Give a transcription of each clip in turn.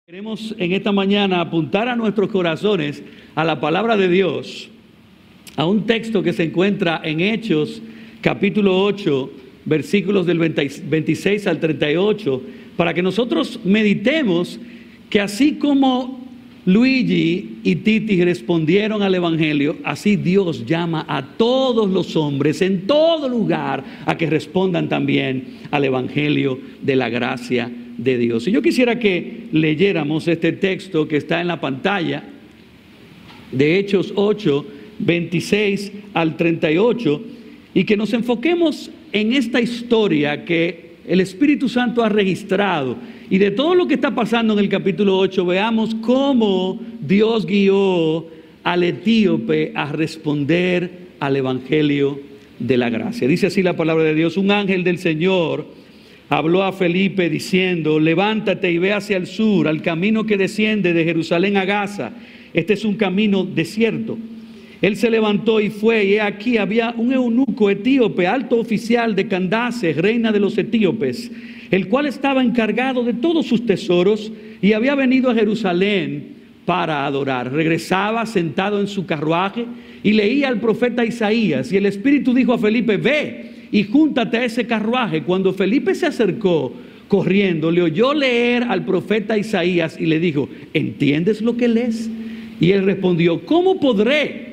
Queremos en esta mañana apuntar a nuestros corazones a la palabra de Dios, a un texto que se encuentra en Hechos, capítulo 8, versículos del 26 al 38, para que nosotros meditemos que así como Luigi y Titi respondieron al Evangelio, así Dios llama a todos los hombres en todo lugar a que respondan también al Evangelio de la gracia de Dios. Y yo quisiera que leyéramos este texto que está en la pantalla de Hechos 8, 26 al 38, y que nos enfoquemos en esta historia que el Espíritu Santo ha registrado. Y de todo lo que está pasando en el capítulo 8, veamos cómo Dios guió al etíope a responder al Evangelio de la gracia. Dice así la palabra de Dios: un ángel del Señor habló a Felipe diciendo: levántate y ve hacia el sur, al camino que desciende de Jerusalén a Gaza. Este es un camino desierto. Él se levantó y fue, y he aquí había un eunuco etíope, alto oficial de Candace, reina de los etíopes, el cual estaba encargado de todos sus tesoros y había venido a Jerusalén para adorar. Regresaba sentado en su carruaje y leía al profeta Isaías, y el Espíritu dijo a Felipe: ve y júntate a ese carruaje. Cuando Felipe se acercó corriendo, le oyó leer al profeta Isaías y le dijo: ¿entiendes lo que lees? Y él respondió: ¿cómo podré,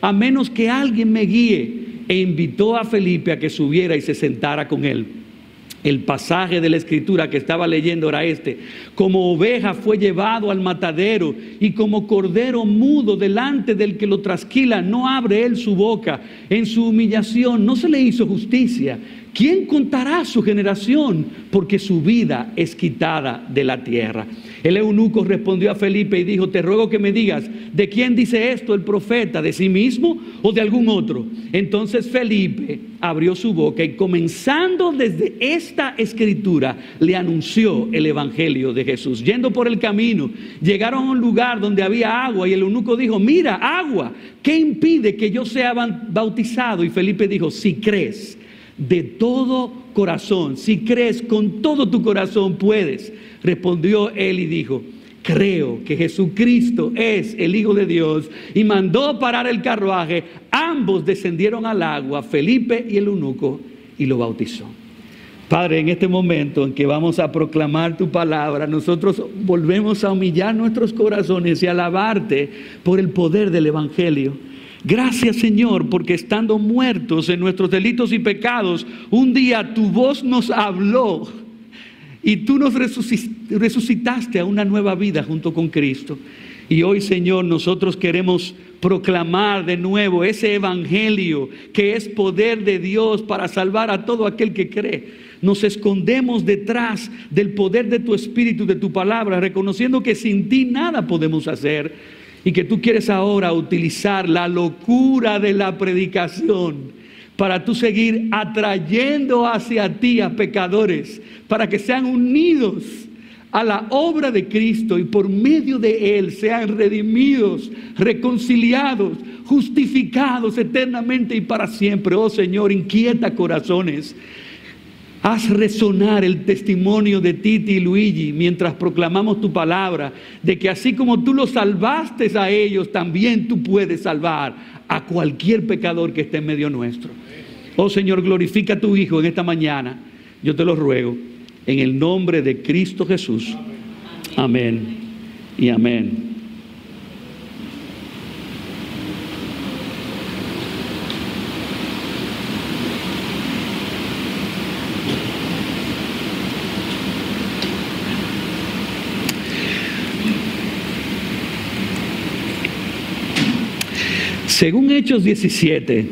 a menos que alguien me guíe? E invitó a Felipe a que subiera y se sentara con él. El pasaje de la Escritura que estaba leyendo era este: como oveja fue llevado al matadero, y como cordero mudo delante del que lo trasquila, no abre él su boca. En su humillación no se le hizo justicia. ¿Quién contará su generación? Porque su vida es quitada de la tierra. El eunuco respondió a Felipe y dijo: te ruego que me digas, ¿de quién dice esto el profeta? ¿De sí mismo o de algún otro? Entonces Felipe abrió su boca y, comenzando desde esta escritura, le anunció el evangelio de Jesús. Yendo por el camino, llegaron a un lugar donde había agua, y el eunuco dijo: mira, agua, ¿qué impide que yo sea bautizado? Y Felipe dijo: si crees de todo corazón, si crees con todo tu corazón, puedes. Respondió él y dijo: creo que Jesucristo es el Hijo de Dios. Y mandó parar el carruaje. Ambos descendieron al agua, Felipe y el eunuco, y lo bautizó. Padre, en este momento en que vamos a proclamar tu palabra, nosotros volvemos a humillar nuestros corazones y alabarte por el poder del Evangelio. Gracias, Señor, porque estando muertos en nuestros delitos y pecados, un día tu voz nos habló y tú nos resucitaste a una nueva vida junto con Cristo. Y hoy, Señor, nosotros queremos proclamar de nuevo ese evangelio que es poder de Dios para salvar a todo aquel que cree. Nos escondemos detrás del poder de tu Espíritu, de tu palabra, reconociendo que sin ti nada podemos hacer. Y que tú quieres ahora utilizar la locura de la predicación para tú seguir atrayendo hacia ti a pecadores, para que sean unidos a la obra de Cristo y por medio de Él sean redimidos, reconciliados, justificados eternamente y para siempre. Oh Señor, inquieta corazones. Haz resonar el testimonio de Titi y Luigi mientras proclamamos tu palabra, de que así como tú los salvaste a ellos, también tú puedes salvar a cualquier pecador que esté en medio nuestro. Oh Señor, glorifica a tu Hijo en esta mañana. Yo te lo ruego en el nombre de Cristo Jesús. Amén y amén. Según Hechos 17,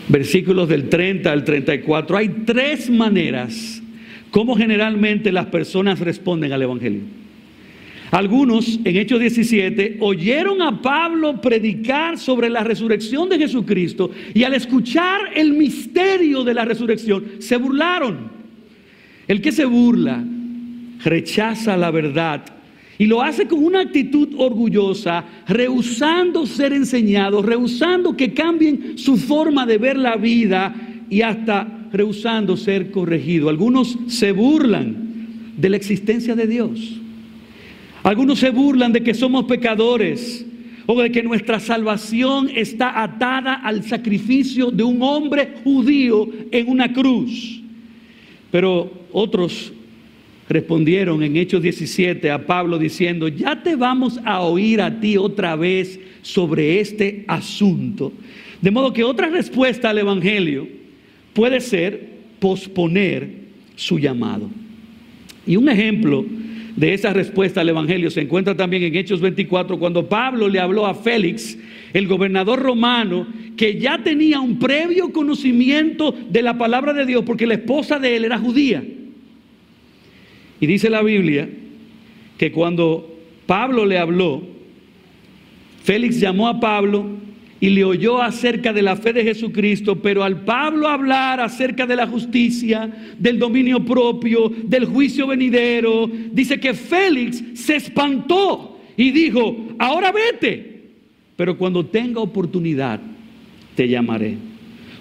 versículos del 30 al 34, hay tres maneras como generalmente las personas responden al Evangelio. Algunos, en Hechos 17, oyeron a Pablo predicar sobre la resurrección de Jesucristo y al escuchar el misterio de la resurrección, se burlaron. El que se burla rechaza la verdad y lo hace con una actitud orgullosa, rehusando ser enseñados, rehusando que cambien su forma de ver la vida y hasta rehusando ser corregido. Algunos se burlan de la existencia de Dios. Algunos se burlan de que somos pecadores o de que nuestra salvación está atada al sacrificio de un hombre judío en una cruz. Pero otros respondieron en Hechos 17 a Pablo diciendo: ya te vamos a oír a ti otra vez sobre este asunto. De modo que otra respuesta al Evangelio puede ser posponer su llamado. Y un ejemplo de esa respuesta al Evangelio se encuentra también en Hechos 24, cuando Pablo le habló a Félix, el gobernador romano, que ya tenía un previo conocimiento de la palabra de Dios porque la esposa de él era judía. Y dice la Biblia que cuando Pablo le habló, Félix llamó a Pablo y le oyó acerca de la fe de Jesucristo, pero al Pablo hablar acerca de la justicia, del dominio propio, del juicio venidero, dice que Félix se espantó y dijo: ahora vete, pero cuando tenga oportunidad te llamaré.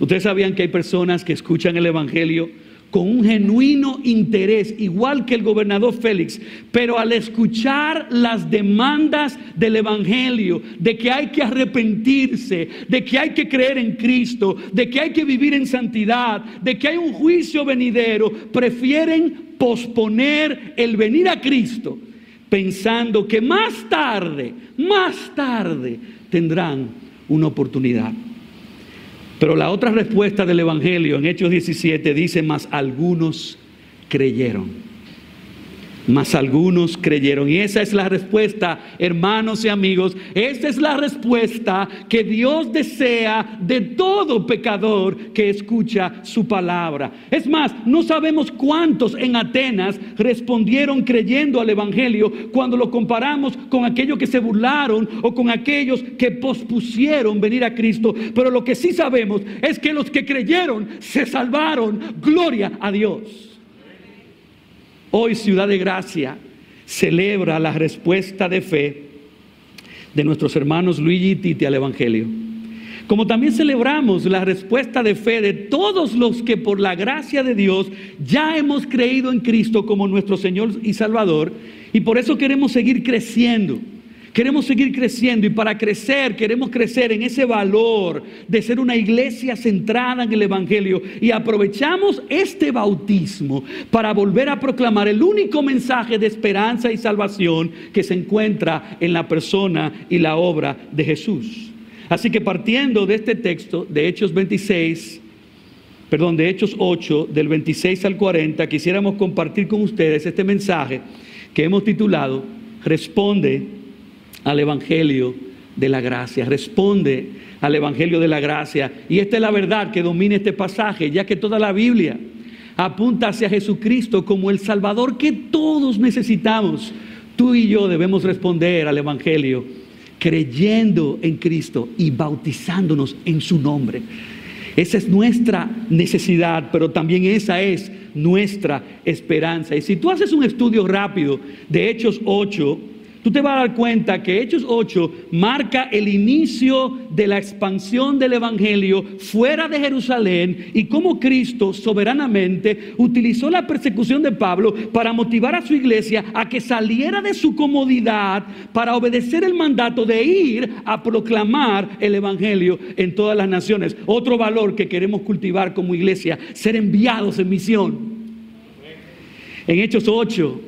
Ustedes sabían que hay personas que escuchan el Evangelio con un genuino interés, igual que el gobernador Félix, pero al escuchar las demandas del Evangelio, de que hay que arrepentirse, de que hay que creer en Cristo, de que hay que vivir en santidad, de que hay un juicio venidero, prefieren posponer el venir a Cristo, pensando que más tarde tendrán una oportunidad. Pero la otra respuesta del Evangelio en Hechos 17 dice: mas algunos creyeron. Mas algunos creyeron. Y esa es la respuesta, hermanos y amigos. Esta es la respuesta que Dios desea de todo pecador que escucha su palabra. Es más, no sabemos cuántos en Atenas respondieron creyendo al Evangelio cuando lo comparamos con aquellos que se burlaron o con aquellos que pospusieron venir a Cristo. Pero lo que sí sabemos es que los que creyeron se salvaron. Gloria a Dios. Hoy Ciudad de Gracia celebra la respuesta de fe de nuestros hermanos Luigi y Titi al Evangelio. Como también celebramos la respuesta de fe de todos los que por la gracia de Dios ya hemos creído en Cristo como nuestro Señor y Salvador. Y por eso queremos seguir creciendo. Queremos seguir creciendo, y para crecer queremos crecer en ese valor de ser una iglesia centrada en el Evangelio, y aprovechamos este bautismo para volver a proclamar el único mensaje de esperanza y salvación que se encuentra en la persona y la obra de Jesús. Así que partiendo de este texto de Hechos 8, del 26 al 40, quisiéramos compartir con ustedes este mensaje que hemos titulado: Responde al Evangelio de la gracia. Responde al Evangelio de la gracia. Y esta es la verdad que domina este pasaje, ya que toda la Biblia apunta hacia Jesucristo como el Salvador que todos necesitamos. Tú y yo debemos responder al Evangelio creyendo en Cristo y bautizándonos en su nombre. Esa es nuestra necesidad, pero también esa es nuestra esperanza. Y si tú haces un estudio rápido de Hechos 8, tú te vas a dar cuenta que Hechos 8 marca el inicio de la expansión del Evangelio fuera de Jerusalén, y cómo Cristo soberanamente utilizó la persecución de Pablo para motivar a su iglesia a que saliera de su comodidad para obedecer el mandato de ir a proclamar el Evangelio en todas las naciones. Otro valor que queremos cultivar como iglesia: ser enviados en misión. En Hechos 8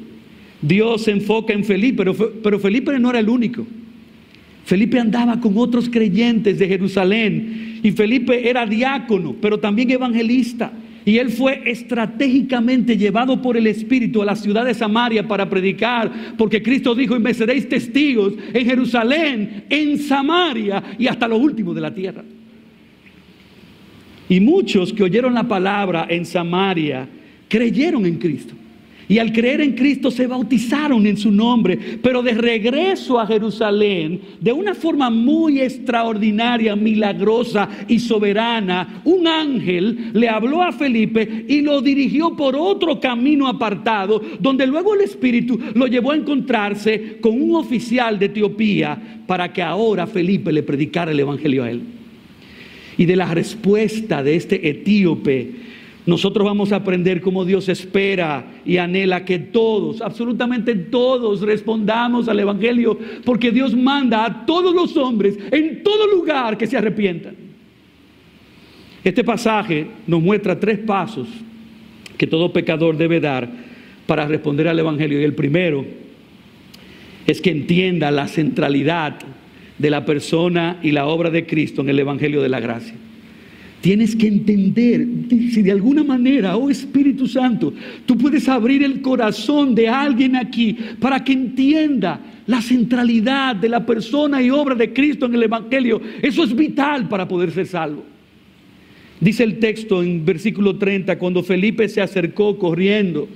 Dios se enfoca en Felipe, pero Felipe no era el único. Felipe andaba con otros creyentes de Jerusalén, y Felipe era diácono, pero también evangelista. Y él fue estratégicamente llevado por el Espíritu a la ciudad de Samaria para predicar, porque Cristo dijo: y me seréis testigos en Jerusalén, en Samaria y hasta lo último de la tierra. Y muchos que oyeron la palabra en Samaria creyeron en Cristo. Y al creer en Cristo se bautizaron en su nombre. Pero de regreso a Jerusalén, de una forma muy extraordinaria, milagrosa y soberana, un ángel le habló a Felipe y lo dirigió por otro camino apartado, donde luego el Espíritu lo llevó a encontrarse con un oficial de Etiopía para que ahora Felipe le predicara el Evangelio a él. Y de la respuesta de este etíope nosotros vamos a aprender cómo Dios espera y anhela que todos, absolutamente todos, respondamos al Evangelio, porque Dios manda a todos los hombres en todo lugar que se arrepientan. Este pasaje nos muestra 3 pasos que todo pecador debe dar para responder al Evangelio. Y el primero es que entienda la centralidad de la persona y la obra de Cristo en el Evangelio de la gracia. Tienes que entender, si de alguna manera, oh Espíritu Santo, tú puedes abrir el corazón de alguien aquí para que entienda la centralidad de la persona y obra de Cristo en el Evangelio. Eso es vital para poder ser salvo. Dice el texto en versículo 30, cuando Felipe se acercó corriendo,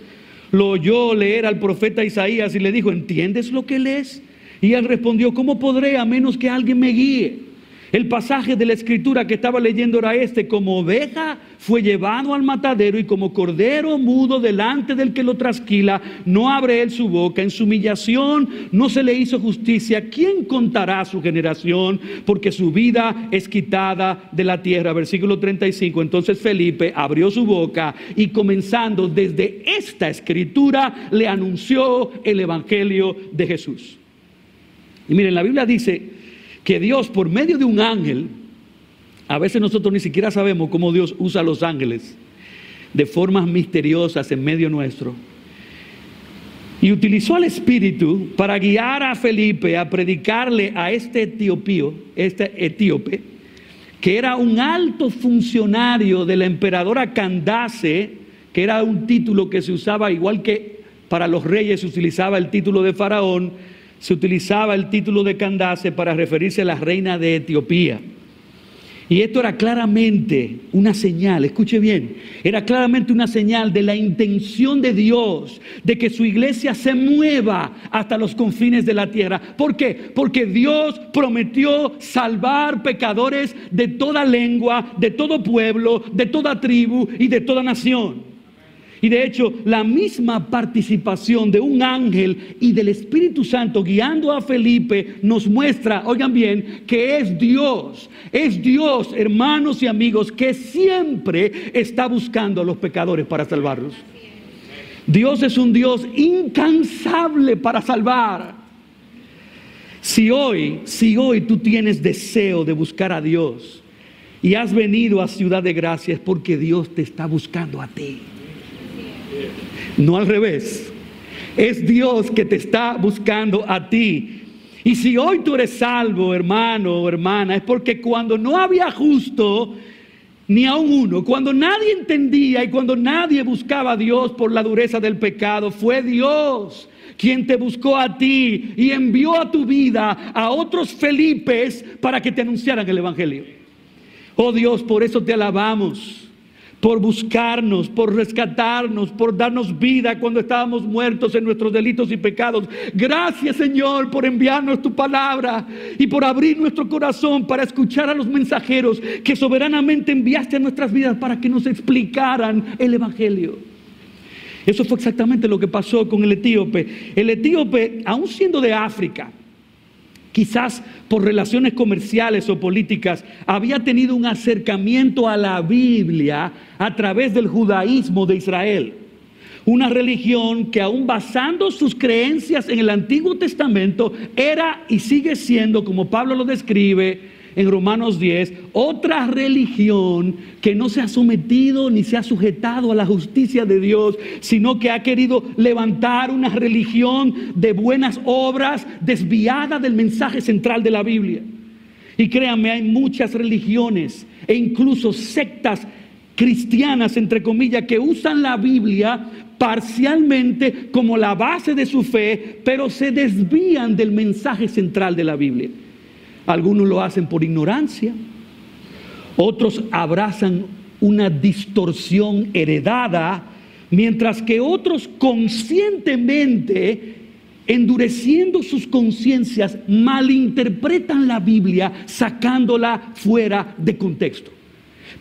lo oyó leer al profeta Isaías y le dijo, ¿entiendes lo que lees? Y él respondió, ¿cómo podré a menos que alguien me guíe? El pasaje de la escritura que estaba leyendo era este: como oveja fue llevado al matadero y como cordero mudo delante del que lo trasquila, no abre él su boca. En su humillación no se le hizo justicia. ¿Quién contará su generación? Porque su vida es quitada de la tierra. Versículo 35. Entonces Felipe abrió su boca y comenzando desde esta escritura le anunció el evangelio de Jesús. Y miren, la Biblia dice que Dios, por medio de un ángel, a veces nosotros ni siquiera sabemos cómo Dios usa a los ángeles de formas misteriosas en medio nuestro, y utilizó al Espíritu para guiar a Felipe a predicarle a este etíope, que era un alto funcionario de la emperadora Candace, que era un título que se usaba igual que para los reyes se utilizaba el título de faraón, se utilizaba el título de Candace para referirse a la reina de Etiopía. Y esto era claramente una señal, escuche bien, era claramente una señal de la intención de Dios, de que su iglesia se mueva hasta los confines de la tierra. ¿Por qué? Porque Dios prometió salvar pecadores de toda lengua, de todo pueblo, de toda tribu y de toda nación. Y de hecho, la misma participación de un ángel y del Espíritu Santo guiando a Felipe nos muestra, oigan bien, que es Dios, hermanos y amigos, que siempre está buscando a los pecadores para salvarlos. Dios es un Dios incansable para salvar. Si hoy tú tienes deseo de buscar a Dios y has venido a Ciudad de Gracia, es porque Dios te está buscando a ti. No al revés. Es Dios que te está buscando a ti. Y si hoy tú eres salvo, hermano o hermana, es porque cuando no había justo ni aun uno, cuando nadie entendía y cuando nadie buscaba a Dios por la dureza del pecado, fue Dios quien te buscó a ti y envió a tu vida a otros Felipes para que te anunciaran el evangelio. Oh Dios, por eso te alabamos, por buscarnos, por rescatarnos, por darnos vida cuando estábamos muertos en nuestros delitos y pecados. Gracias, Señor, por enviarnos tu palabra y por abrir nuestro corazón para escuchar a los mensajeros que soberanamente enviaste a nuestras vidas para que nos explicaran el evangelio. Eso fue exactamente lo que pasó con el etíope. El etíope, aun siendo de África, quizás por relaciones comerciales o políticas, había tenido un acercamiento a la Biblia a través del judaísmo de Israel. Una religión que aún basando sus creencias en el Antiguo Testamento era y sigue siendo, como Pablo lo describe en Romanos 10, otra religión que no se ha sometido ni se ha sujetado a la justicia de Dios, sino que ha querido levantar una religión de buenas obras desviada del mensaje central de la Biblia. Y créanme, hay muchas religiones e incluso sectas cristianas, entre comillas, que usan la Biblia parcialmente como la base de su fe, pero se desvían del mensaje central de la Biblia. Algunos lo hacen por ignorancia, otros abrazan una distorsión heredada, mientras que otros conscientemente, endureciendo sus conciencias, malinterpretan la Biblia sacándola fuera de contexto.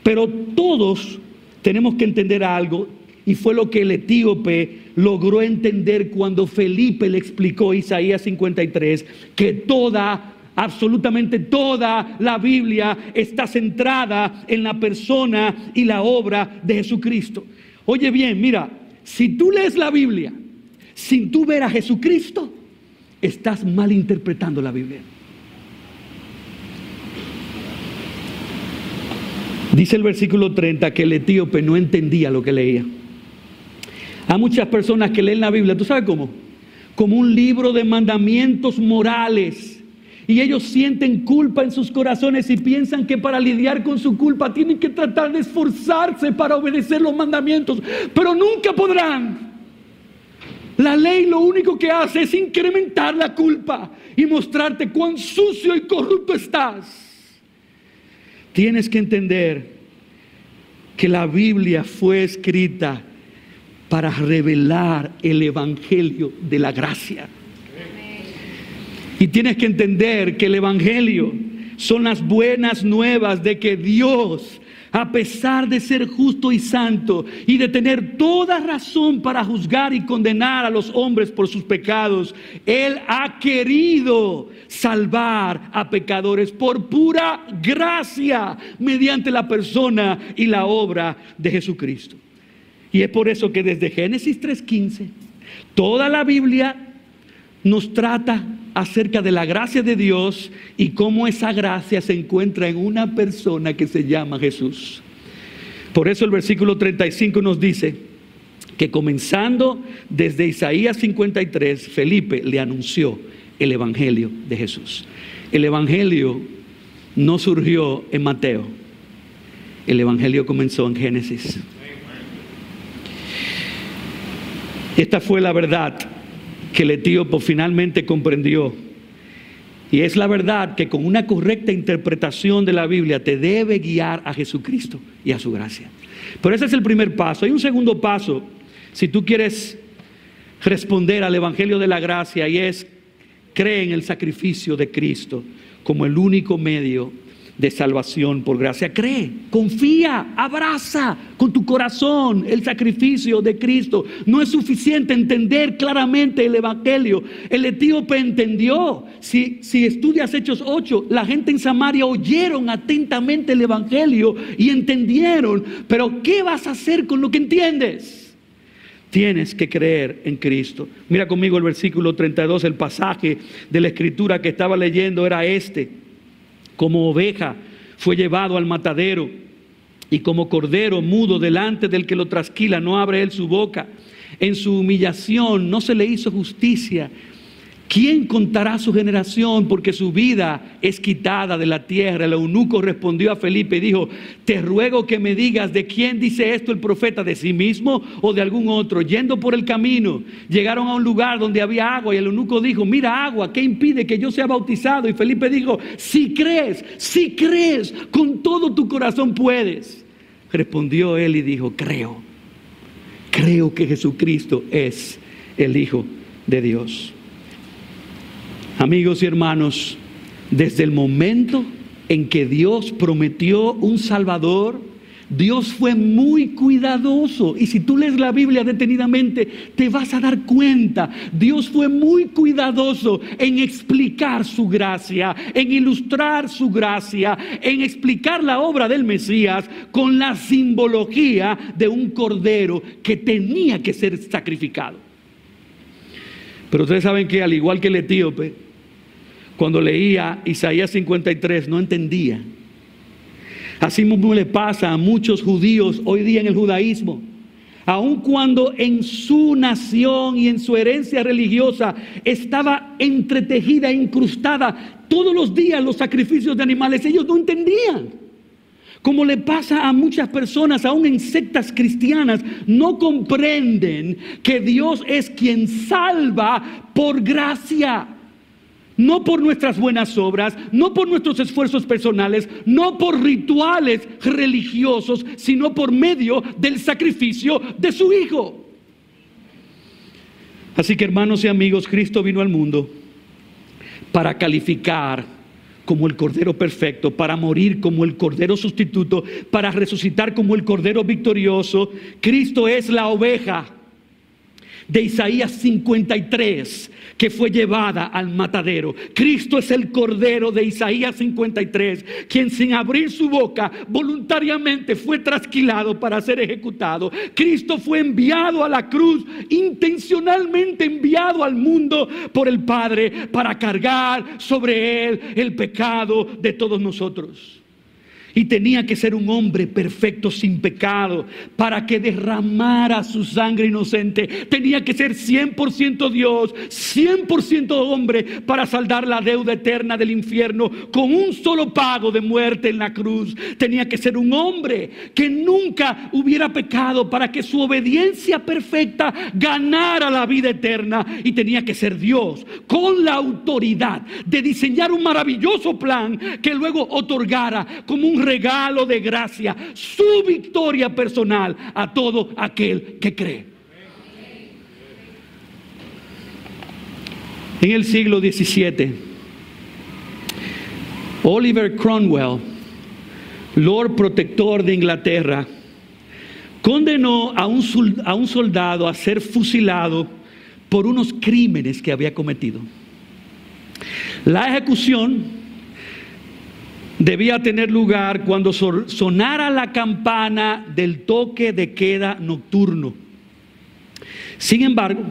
Pero todos tenemos que entender algo, y fue lo que el etíope logró entender cuando Felipe le explicó Isaías 53, que toda absolutamente toda la Biblia está centrada en la persona y la obra de Jesucristo. Oye bien, mira, si tú lees la Biblia sin tú ver a Jesucristo, estás malinterpretando la Biblia. Dice el versículo 30 que el etíope no entendía lo que leía. Hay muchas personas que leen la Biblia, ¿tú sabes cómo? Como un libro de mandamientos morales. Y ellos sienten culpa en sus corazones y piensan que para lidiar con su culpa tienen que tratar de esforzarse para obedecer los mandamientos, pero nunca podrán. La ley lo único que hace es incrementar la culpa y mostrarte cuán sucio y corrupto estás. Tienes que entender que la Biblia fue escrita para revelar el evangelio de la gracia. Y tienes que entender que el evangelio son las buenas nuevas de que Dios, a pesar de ser justo y santo y de tener toda razón para juzgar y condenar a los hombres por sus pecados, Él ha querido salvar a pecadores por pura gracia mediante la persona y la obra de Jesucristo. Y es por eso que desde Génesis 3:15 toda la Biblia nos trata acerca de la gracia de Dios y cómo esa gracia se encuentra en una persona que se llama Jesús. Por eso el versículo 35 nos dice que comenzando desde Isaías 53, Felipe le anunció el evangelio de Jesús. El evangelio no surgió en Mateo, el evangelio comenzó en Génesis. Esta fue la verdad que el etíope finalmente comprendió. Y es la verdad que con una correcta interpretación de la Biblia te debe guiar a Jesucristo y a su gracia. Pero ese es el primer paso. Hay un segundo paso si tú quieres responder al evangelio de la gracia, y es: cree en el sacrificio de Cristo como el único medio de salvación por gracia. Cree, confía, abraza con tu corazón el sacrificio de Cristo. No es suficiente entender claramente el evangelio. El etíope entendió. Si estudias Hechos 8, la gente en Samaria oyeron atentamente el evangelio y entendieron. Pero ¿qué vas a hacer con lo que entiendes? Tienes que creer en Cristo. Mira conmigo el versículo 32, el pasaje de la escritura que estaba leyendo era este: como oveja fue llevado al matadero, y como cordero mudo delante del que lo trasquila no abre él su boca. En su humillación no se le hizo justicia. ¿Quién contará su generación? Porque su vida es quitada de la tierra. El eunuco respondió a Felipe y dijo: te ruego que me digas, ¿de quién dice esto el profeta? ¿De sí mismo o de algún otro? Yendo por el camino, llegaron a un lugar donde había agua, y el eunuco dijo: mira agua, ¿qué impide que yo sea bautizado? Y Felipe dijo: si crees, con todo tu corazón puedes. Respondió él y dijo: creo que Jesucristo es el Hijo de Dios. Amigos y hermanos, desde el momento en que Dios prometió un Salvador, Dios fue muy cuidadoso. Y si tú lees la Biblia detenidamente, te vas a dar cuenta. Dios fue muy cuidadoso en explicar su gracia, en ilustrar su gracia, en explicar la obra del Mesías con la simbología de un cordero que tenía que ser sacrificado. Pero ustedes saben que, al igual que el etíope, cuando leía Isaías 53 no entendía. Así mismo le pasa a muchos judíos hoy día en el judaísmo. Aun cuando en su nación y en su herencia religiosa estaba entretejida, incrustada todos los días los sacrificios de animales, ellos no entendían. Como le pasa a muchas personas, aún en sectas cristianas, no comprenden que Dios es quien salva por gracia. No por nuestras buenas obras, no por nuestros esfuerzos personales, no por rituales religiosos, sino por medio del sacrificio de su Hijo. Así que, hermanos y amigos, Cristo vino al mundo para calificar como el Cordero perfecto, para morir como el Cordero sustituto, para resucitar como el Cordero victorioso. Cristo es la oveja. de Isaías 53 que fue llevada al matadero. Cristo es el Cordero de Isaías 53, quien sin abrir su boca voluntariamente fue trasquilado para ser ejecutado. Cristo fue enviado a la cruz, intencionalmente enviado al mundo por el Padre para cargar sobre él el pecado de todos nosotros. Y tenía que ser un hombre perfecto, sin pecado, para que derramara su sangre inocente. Tenía que ser 100% Dios, 100% hombre, para saldar la deuda eterna del infierno con un solo pago de muerte en la cruz. Tenía que ser un hombre que nunca hubiera pecado, para que su obediencia perfecta ganara la vida eterna. Y tenía que ser Dios, con la autoridad de diseñar un maravilloso plan que luego otorgara como un regalo de gracia su victoria personal a todo aquel que cree. En el siglo XVII, Oliver Cromwell, Lord Protector de Inglaterra, condenó a un soldado a ser fusilado por unos crímenes que había cometido. La ejecución debía tener lugar cuando sonara la campana del toque de queda nocturno. Sin embargo,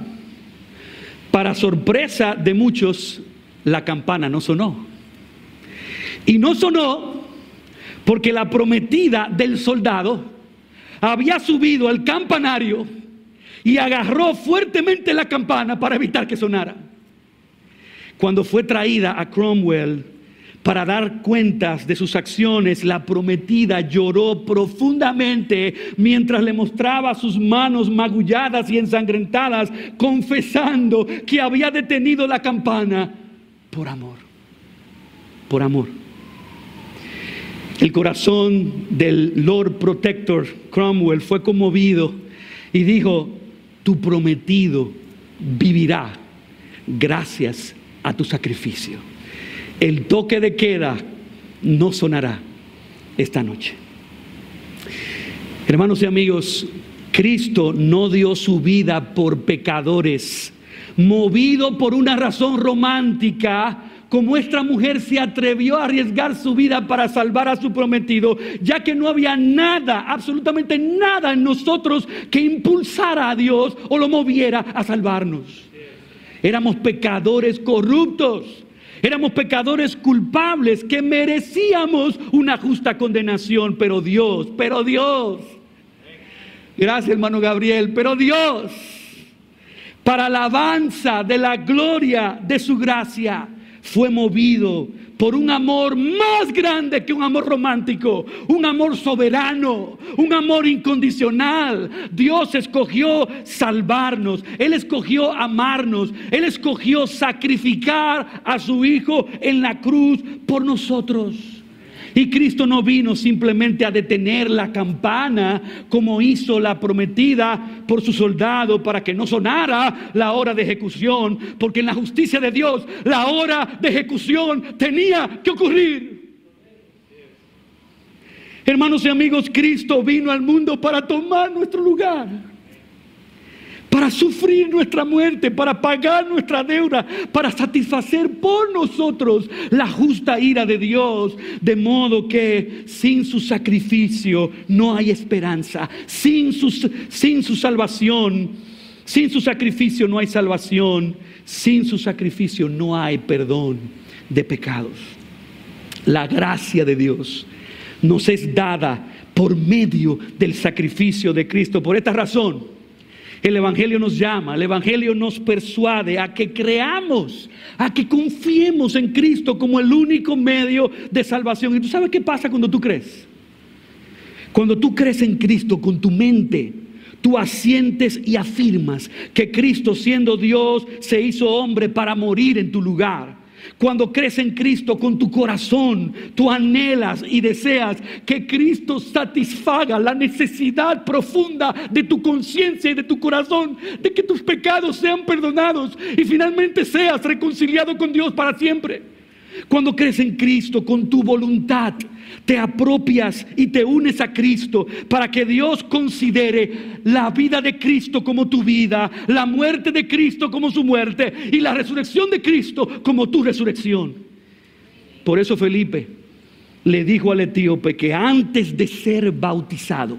para sorpresa de muchos, la campana no sonó. Y no sonó porque la prometida del soldado había subido al campanario y agarró fuertemente la campana para evitar que sonara. Cuando fue traída a Cromwell para dar cuentas de sus acciones, la prometida lloró profundamente mientras le mostraba sus manos magulladas y ensangrentadas, confesando que había detenido la campana por amor. Por amor. El corazón del Lord Protector Cromwell fue conmovido y dijo: tu prometido vivirá gracias a tu sacrificio. El toque de queda no sonará esta noche. Hermanos y amigos, Cristo no dio su vida por pecadores, movido por una razón romántica, como esta mujer se atrevió a arriesgar su vida para salvar a su prometido, ya que no había nada, absolutamente nada en nosotros que impulsara a Dios o lo moviera a salvarnos. Éramos pecadores corruptos. Éramos pecadores culpables que merecíamos una justa condenación, pero Dios, gracias hermano Gabriel, pero Dios, para alabanza de la gloria de su gracia, fue movido por un amor más grande que un amor romántico, un amor soberano, un amor incondicional. Dios escogió salvarnos, Él escogió amarnos, Él escogió sacrificar a su Hijo en la cruz por nosotros. Y Cristo no vino simplemente a detener la campana como hizo la prometida por su soldado para que no sonara la hora de ejecución, porque en la justicia de Dios la hora de ejecución tenía que ocurrir. Hermanos y amigos, Cristo vino al mundo para tomar nuestro lugar, para sufrir nuestra muerte, para pagar nuestra deuda, para satisfacer por nosotros la justa ira de Dios. De modo que sin su sacrificio no hay esperanza, sin su salvación, sin su sacrificio no hay salvación, sin su sacrificio no hay perdón de pecados. La gracia de Dios nos es dada por medio del sacrificio de Cristo. Por esta razón, el Evangelio nos llama, el Evangelio nos persuade a que creamos, a que confiemos en Cristo como el único medio de salvación. ¿Y tú sabes qué pasa cuando tú crees? Cuando tú crees en Cristo con tu mente, tú asientes y afirmas que Cristo, siendo Dios, se hizo hombre para morir en tu lugar. Cuando crees en Cristo con tu corazón, tú anhelas y deseas que Cristo satisfaga la necesidad profunda de tu conciencia y de tu corazón, de que tus pecados sean perdonados y finalmente seas reconciliado con Dios para siempre. Cuando crees en Cristo, con tu voluntad te apropias y te unes a Cristo para que Dios considere la vida de Cristo como tu vida, la muerte de Cristo como su muerte y la resurrección de Cristo como tu resurrección. Por eso Felipe le dijo al etíope que antes de ser bautizado,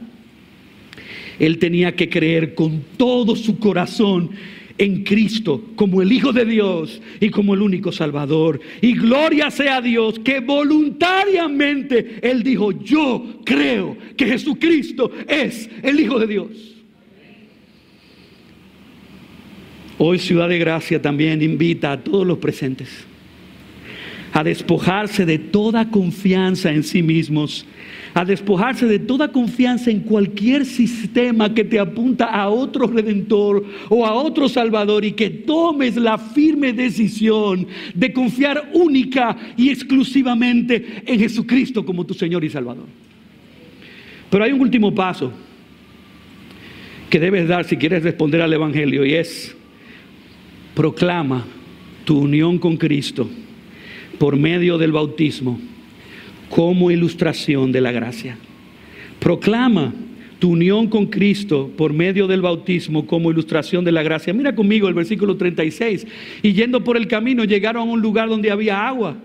él tenía que creer con todo su corazón en Cristo como el Hijo de Dios y como el único Salvador. Y gloria sea a Dios que voluntariamente él dijo: yo creo que Jesucristo es el Hijo de Dios. Hoy Ciudad de Gracia también invita a todos los presentes a despojarse de toda confianza en sí mismos, a despojarse de toda confianza en cualquier sistema que te apunta a otro Redentor o a otro Salvador, y que tomes la firme decisión de confiar única y exclusivamente en Jesucristo como tu Señor y Salvador. Pero hay un último paso que debes dar si quieres responder al Evangelio, y es: proclama tu unión con Cristo por medio del bautismo como ilustración de la gracia. Proclama tu unión con Cristo por medio del bautismo como ilustración de la gracia. Mira conmigo el versículo 36. Y yendo por el camino llegaron a un lugar donde había agua.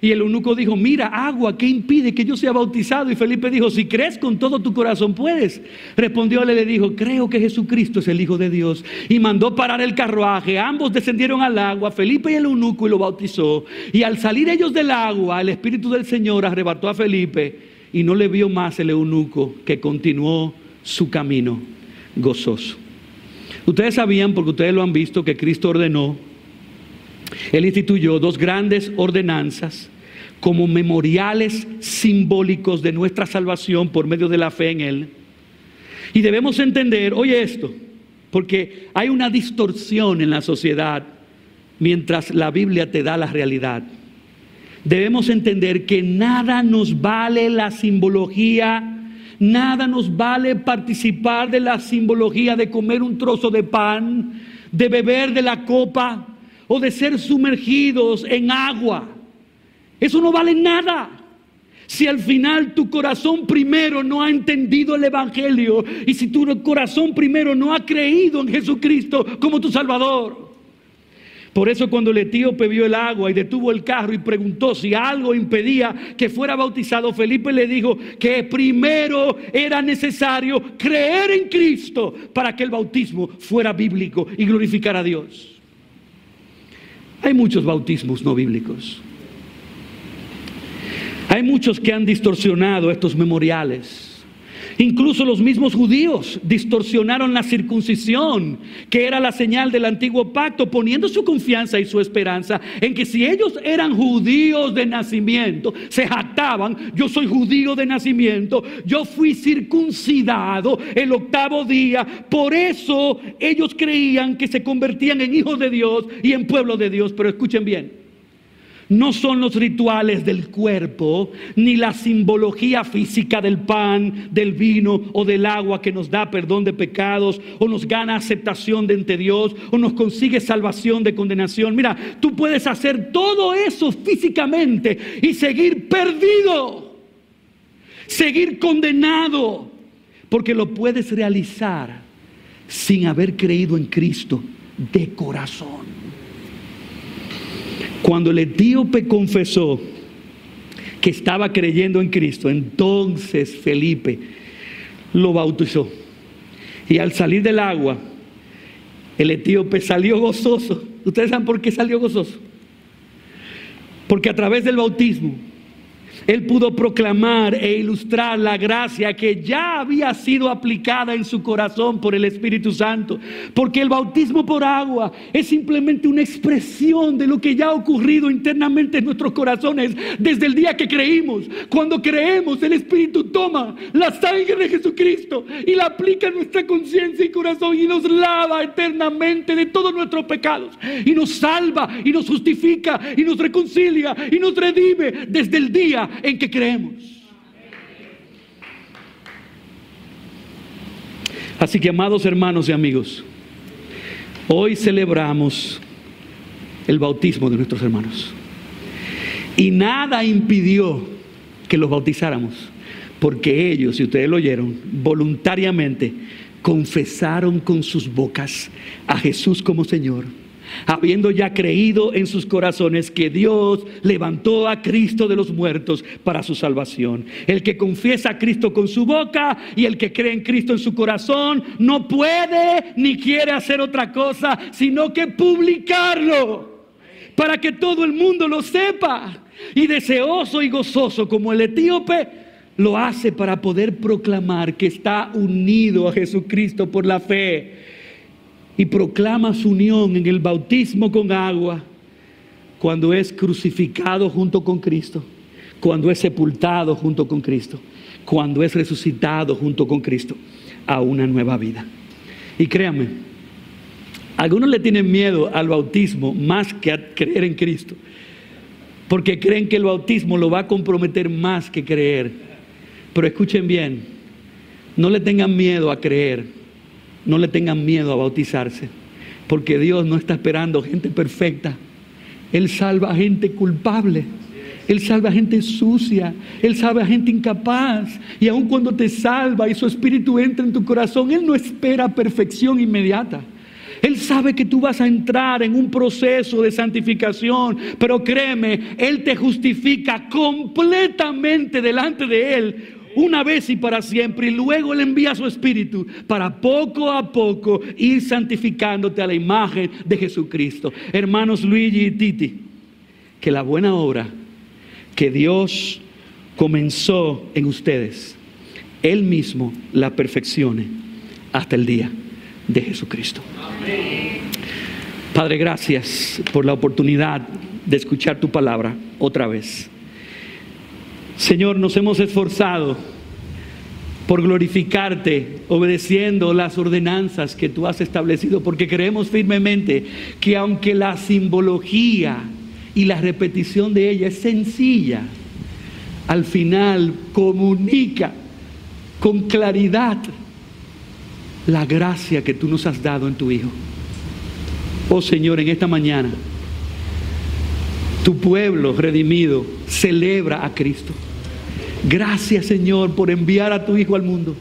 Y el eunuco dijo: mira, agua, ¿qué impide que yo sea bautizado? Y Felipe dijo: si crees con todo tu corazón puedes. Respondióle y le dijo: creo que Jesucristo es el Hijo de Dios. Y mandó parar el carruaje. Ambos descendieron al agua, Felipe y el eunuco, y lo bautizó. Y al salir ellos del agua, el Espíritu del Señor arrebató a Felipe, y no le vio más el eunuco, que continuó su camino gozoso. Ustedes sabían, porque ustedes lo han visto, que Cristo ordenó, Él instituyó 2 grandes ordenanzas como memoriales simbólicos de nuestra salvación por medio de la fe en Él. Y debemos entender, oye esto, porque hay una distorsión en la sociedad mientras la Biblia te da la realidad. Debemos entender que nada nos vale la simbología, nada nos vale participar de la simbología de comer un trozo de pan, de beber de la copa o de ser sumergidos en agua. Eso no vale nada si al final tu corazón primero no ha entendido el Evangelio, y si tu corazón primero no ha creído en Jesucristo como tu Salvador. Por eso cuando el etíope vio el agua y detuvo el carro y preguntó si algo impedía que fuera bautizado, Felipe le dijo que primero era necesario creer en Cristo para que el bautismo fuera bíblico y glorificara a Dios. Hay muchos bautismos no bíblicos. Hay muchos que han distorsionado estos memoriales. Incluso los mismos judíos distorsionaron la circuncisión, que era la señal del antiguo pacto, poniendo su confianza y su esperanza en que si ellos eran judíos de nacimiento, se jactaban: yo soy judío de nacimiento, yo fui circuncidado el 8º día. Por eso ellos creían que se convertían en hijos de Dios y en pueblo de Dios. Pero escuchen bien: no son los rituales del cuerpo, ni la simbología física del pan, del vino o del agua que nos da perdón de pecados, o nos gana aceptación de ante Dios, o nos consigue salvación de condenación. Mira, tú puedes hacer todo eso físicamente y seguir perdido, seguir condenado, porque lo puedes realizar sin haber creído en Cristo de corazón. Cuando el etíope confesó que estaba creyendo en Cristo, entonces Felipe lo bautizó. Y al salir del agua, el etíope salió gozoso. ¿Ustedes saben por qué salió gozoso? Porque a través del bautismo él pudo proclamar e ilustrar la gracia que ya había sido aplicada en su corazón por el Espíritu Santo. Porque el bautismo por agua es simplemente una expresión de lo que ya ha ocurrido internamente en nuestros corazones desde el día que creímos. Cuando creemos, el Espíritu toma la sangre de Jesucristo y la aplica en nuestra conciencia y corazón, y nos lava eternamente de todos nuestros pecados, y nos salva y nos justifica y nos reconcilia y nos redime desde el día en que creemos. Así que, amados hermanos y amigos, hoy celebramos el bautismo de nuestros hermanos. Y nada impidió que los bautizáramos, porque ellos, si ustedes lo oyeron, voluntariamente confesaron con sus bocas a Jesús como Señor, habiendo ya creído en sus corazones que Dios levantó a Cristo de los muertos para su salvación. El que confiesa a Cristo con su boca y el que cree en Cristo en su corazón no puede ni quiere hacer otra cosa sino que publicarlo, para que todo el mundo lo sepa. Y deseoso y gozoso como el etíope, lo hace para poder proclamar que está unido a Jesucristo por la fe, y proclama su unión en el bautismo con agua cuando es crucificado junto con Cristo, cuando es sepultado junto con Cristo, cuando es resucitado junto con Cristo a una nueva vida. Y créanme, algunos le tienen miedo al bautismo más que a creer en Cristo, porque creen que el bautismo lo va a comprometer más que creer. Pero escuchen bien, no le tengan miedo a creer, no le tengan miedo a bautizarse, porque Dios no está esperando gente perfecta. Él salva a gente culpable, Él salva a gente sucia, Él salva a gente incapaz. Y aun cuando te salva y su espíritu entra en tu corazón, Él no espera perfección inmediata. Él sabe que tú vas a entrar en un proceso de santificación, pero créeme, Él te justifica completamente delante de Él una vez y para siempre, y luego Él envía su Espíritu para poco a poco ir santificándote a la imagen de Jesucristo. Hermanos Luigi y Titi, que la buena obra que Dios comenzó en ustedes, Él mismo la perfeccione hasta el día de Jesucristo. Amén. Padre, gracias por la oportunidad de escuchar tu palabra otra vez. Señor, nos hemos esforzado por glorificarte, obedeciendo las ordenanzas que tú has establecido, porque creemos firmemente que aunque la simbología y la repetición de ella es sencilla, al final comunica con claridad la gracia que tú nos has dado en tu Hijo. Oh Señor, en esta mañana tu pueblo redimido celebra a Cristo. Gracias, Señor, por enviar a tu Hijo al mundo.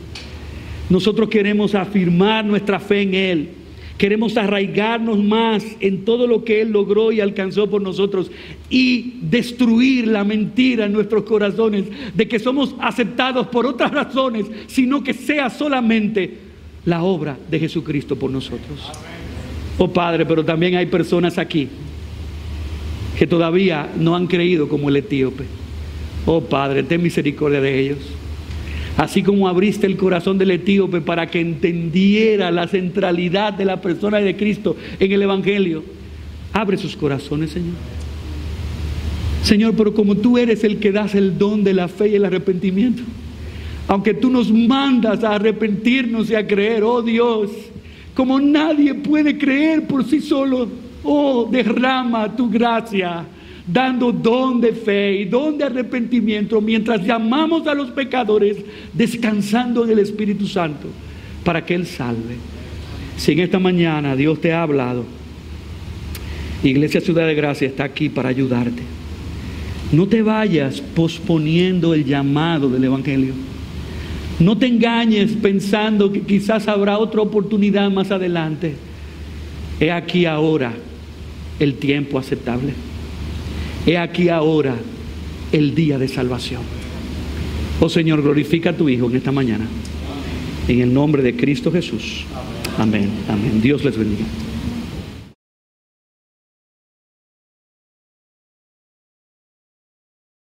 Nosotros queremos afirmar nuestra fe en Él. Queremos arraigarnos más en todo lo que Él logró y alcanzó por nosotros, y destruir la mentira en nuestros corazones de que somos aceptados por otras razones, sino que sea solamente la obra de Jesucristo por nosotros. Oh Padre, pero también hay personas aquí que todavía no han creído como el etíope. Oh Padre, ten misericordia de ellos. Así como abriste el corazón del etíope para que entendiera la centralidad de la persona de Cristo en el Evangelio, abre sus corazones, Señor. Señor, pero como tú eres el que das el don de la fe y el arrepentimiento, aunque tú nos mandas a arrepentirnos y a creer, oh Dios, como nadie puede creer por sí solo, oh, derrama tu gracia, dando don de fe y don de arrepentimiento, mientras llamamos a los pecadores, descansando en el Espíritu Santo, para que Él salve. Si en esta mañana Dios te ha hablado, Iglesia Ciudad de Gracia está aquí para ayudarte. No te vayas posponiendo el llamado del Evangelio. No te engañes pensando que quizás habrá otra oportunidad más adelante. He aquí ahora el tiempo aceptable. He aquí ahora el día de salvación. Oh Señor, glorifica a tu Hijo en esta mañana. En el nombre de Cristo Jesús. Amén. Amén. Dios les bendiga.